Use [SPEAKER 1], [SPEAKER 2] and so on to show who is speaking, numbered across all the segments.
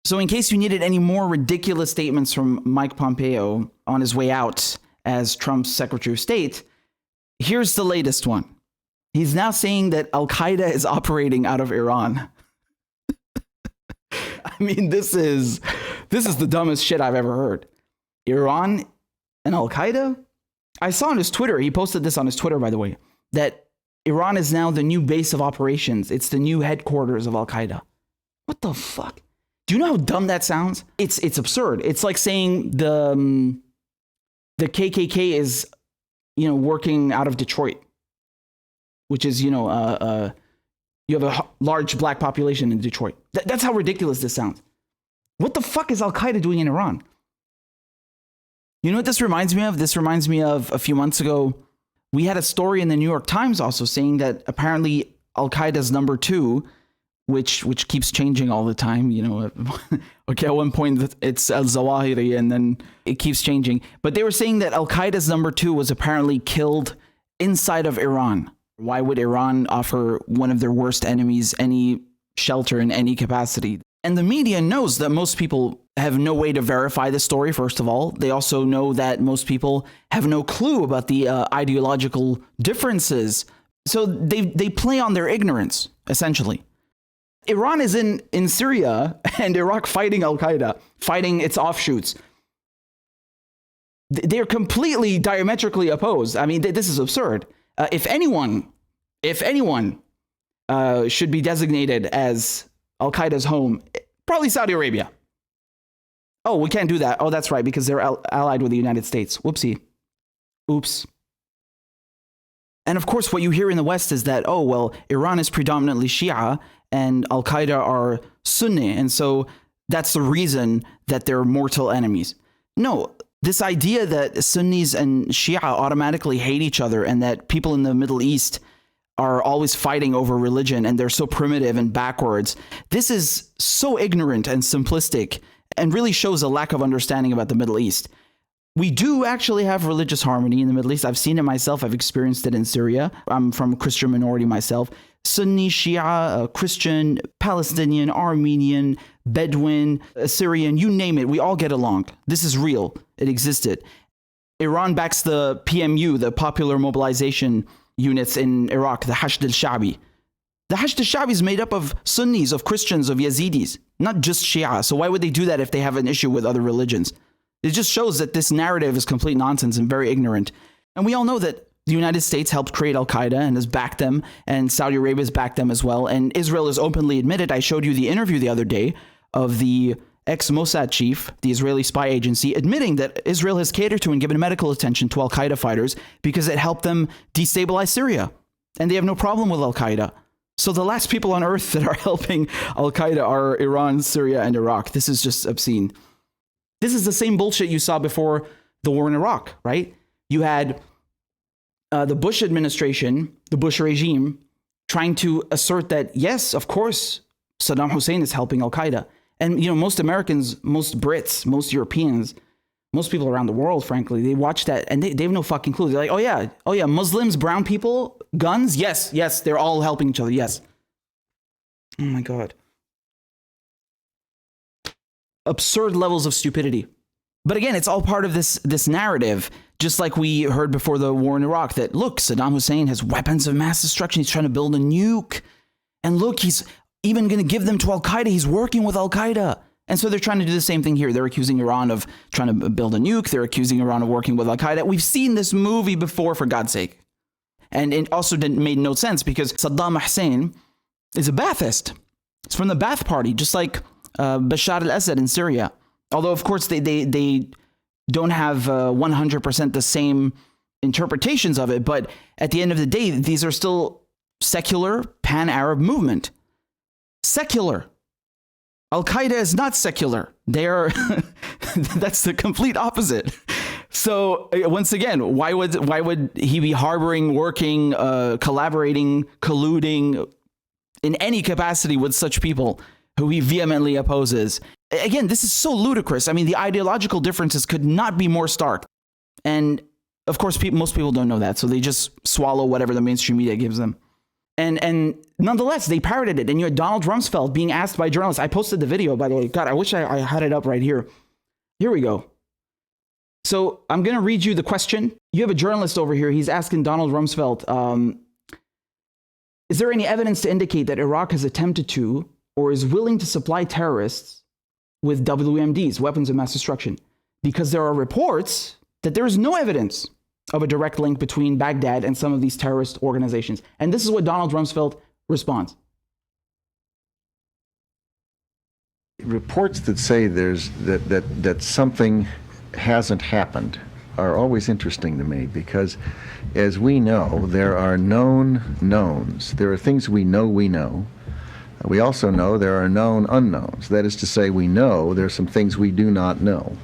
[SPEAKER 1] So in case you needed any more ridiculous statements from Mike Pompeo on his way out as Trump's Secretary of State, here's the latest one. He's now saying that Al-Qaeda is operating out of Iran. I mean, this is the dumbest shit I've ever heard. Iran and Al-Qaeda? I saw on his Twitter, he posted this on his Twitter, by the way, that Iran is now the new base of operations. It's the new headquarters of Al-Qaeda. What the fuck? Do you know how dumb that sounds? It's absurd. It's like saying the KKK is, working out of Detroit, which is, you have a large black population in Detroit. That's how ridiculous this sounds. What the fuck is Al-Qaeda doing in Iran? You know what this reminds me of? This reminds me of a few months ago. We had a story in the New York Times also saying that apparently Al-Qaeda's number 2, which keeps changing all the time, okay, at one point it's Al-Zawahiri and then it keeps changing. But they were saying that Al-Qaeda's number 2 was apparently killed inside of Iran. Why would Iran offer one of their worst enemies any shelter in any capacity? And the media knows that most people have no way to verify the story, first of all. They also know that most people have no clue about the ideological differences. So they play on their ignorance, essentially. Iran is in Syria and Iraq fighting Al-Qaeda, fighting its offshoots. They're completely diametrically opposed. I mean, this is absurd. If anyone should be designated as Al-Qaeda's home, probably Saudi Arabia. Oh, we can't do that. Oh, that's right, because they're allied with the United States. Whoopsie. Oops. And of course, what you hear in the West is that, oh, well, Iran is predominantly Shia and Al-Qaeda are Sunni. And so that's the reason that they're mortal enemies. No, this idea that Sunnis and Shia automatically hate each other and that people in the Middle East are always fighting over religion and they're so primitive and backwards. This is so ignorant and simplistic and really shows a lack of understanding about the Middle East. We do actually have religious harmony in the Middle East. I've seen it myself. I've experienced it in Syria. I'm from a Christian minority myself. Sunni, Shia, Christian, Palestinian, Armenian, Bedouin, Syrian, you name it. We all get along. This is real. It existed. Iran backs the PMU, the Popular Mobilization Units in Iraq, the Hashd al-Sha'bi. The Hashd al-Sha'bi is made up of Sunnis, of Christians, of Yazidis, not just Shia. So why would they do that if they have an issue with other religions? It just shows that this narrative is complete nonsense and very ignorant. And we all know that the United States helped create Al-Qaeda and has backed them, and Saudi Arabia has backed them as well. And Israel has openly admitted, I showed you the interview the other day of the ex-Mossad chief, the Israeli spy agency, admitting that Israel has catered to and given medical attention to Al-Qaeda fighters because it helped them destabilize Syria. And they have no problem with Al-Qaeda. So the last people on earth that are helping Al-Qaeda are Iran, Syria, and Iraq. This is just obscene. This is the same bullshit you saw before the war in Iraq, right? You had the Bush administration, the Bush regime, trying to assert that, yes, of course, Saddam Hussein is helping Al-Qaeda. And, most Americans, most Brits, most Europeans, most people around the world, frankly, they watch that and they have no fucking clue. They're like, oh yeah, Muslims, brown people, guns, yes, they're all helping each other, yes. Oh my God. Absurd levels of stupidity. But again, it's all part of this narrative, just like we heard before the war in Iraq, that look, Saddam Hussein has weapons of mass destruction. He's trying to build a nuke. And look, he's even going to give them to Al-Qaeda. He's working with Al-Qaeda. And so they're trying to do the same thing here. They're accusing Iran of trying to build a nuke. They're accusing Iran of working with Al-Qaeda. We've seen this movie before, for God's sake. And it also made no sense because Saddam Hussein is a Ba'athist. It's from the Ba'ath Party, just like Bashar al-Assad in Syria. Although, of course, they don't have 100% the same interpretations of it. But at the end of the day, these are still secular pan-Arab movement. Secular. Al-Qaeda is not secular. They are, that's the complete opposite. So once again, why would he be harboring, working, collaborating, colluding in any capacity with such people who he vehemently opposes? Again, this is so ludicrous. I mean, the ideological differences could not be more stark. And of course, most people don't know that. So they just swallow whatever the mainstream media gives them. And nonetheless, they parroted it. And you had Donald Rumsfeld being asked by journalists. I posted the video, by the way. God, I wish I had it up right here. Here we go. So I'm going to read you the question. You have a journalist over here. He's asking Donald Rumsfeld, is there any evidence to indicate that Iraq has attempted to or is willing to supply terrorists with WMDs, weapons of mass destruction? Because there are reports that there is no evidence of a direct link between Baghdad and some of these terrorist organizations. And this is what Donald Rumsfeld responds.
[SPEAKER 2] Reports that say that something hasn't happened are always interesting to me, because as we know, there are known knowns. There are things we know we know. We also know there are known unknowns. That is to say, we know there are some things we do not know.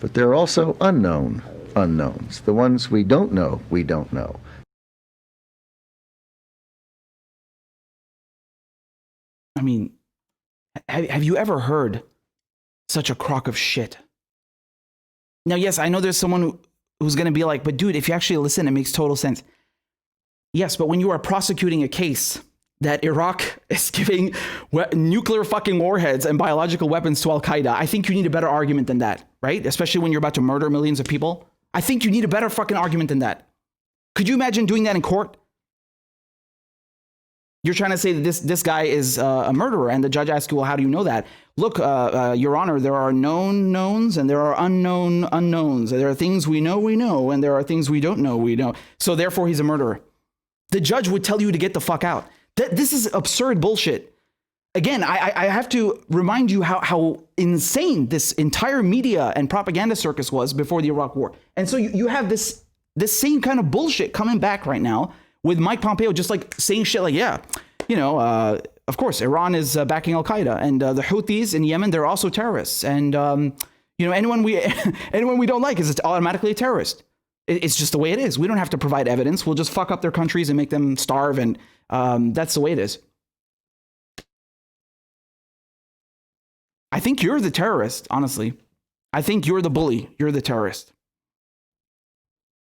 [SPEAKER 2] But there are also unknown unknowns. The ones we don't know, we don't know.
[SPEAKER 1] I mean, have you ever heard such a crock of shit? Now, yes, I know there's someone who's going to be like, but dude, if you actually listen, it makes total sense. Yes, but when you are prosecuting a case that Iraq is giving nuclear fucking warheads and biological weapons to Al-Qaeda, I think you need a better argument than that, right? Especially when you're about to murder millions of people. I think you need a better fucking argument than that. Could you imagine doing that in court? You're trying to say that this guy is a murderer, and the judge asks you, well, how do you know that? Look, Your Honor, there are known knowns and there are unknown unknowns. There are things we know, and there are things we don't know we know. So therefore, he's a murderer. The judge would tell you to get the fuck out. This is absurd bullshit. Again, I have to remind you how insane this entire media and propaganda circus was before the Iraq War. And so you have this same kind of bullshit coming back right now with Mike Pompeo just like saying shit like, yeah, of course, Iran is backing Al-Qaeda, and the Houthis in Yemen, they're also terrorists. And, anyone we don't like is automatically a terrorist. It's just the way it is. We don't have to provide evidence. We'll just fuck up their countries and make them starve. And that's the way it is. I think you're the terrorist, honestly. I think you're the bully. You're the terrorist.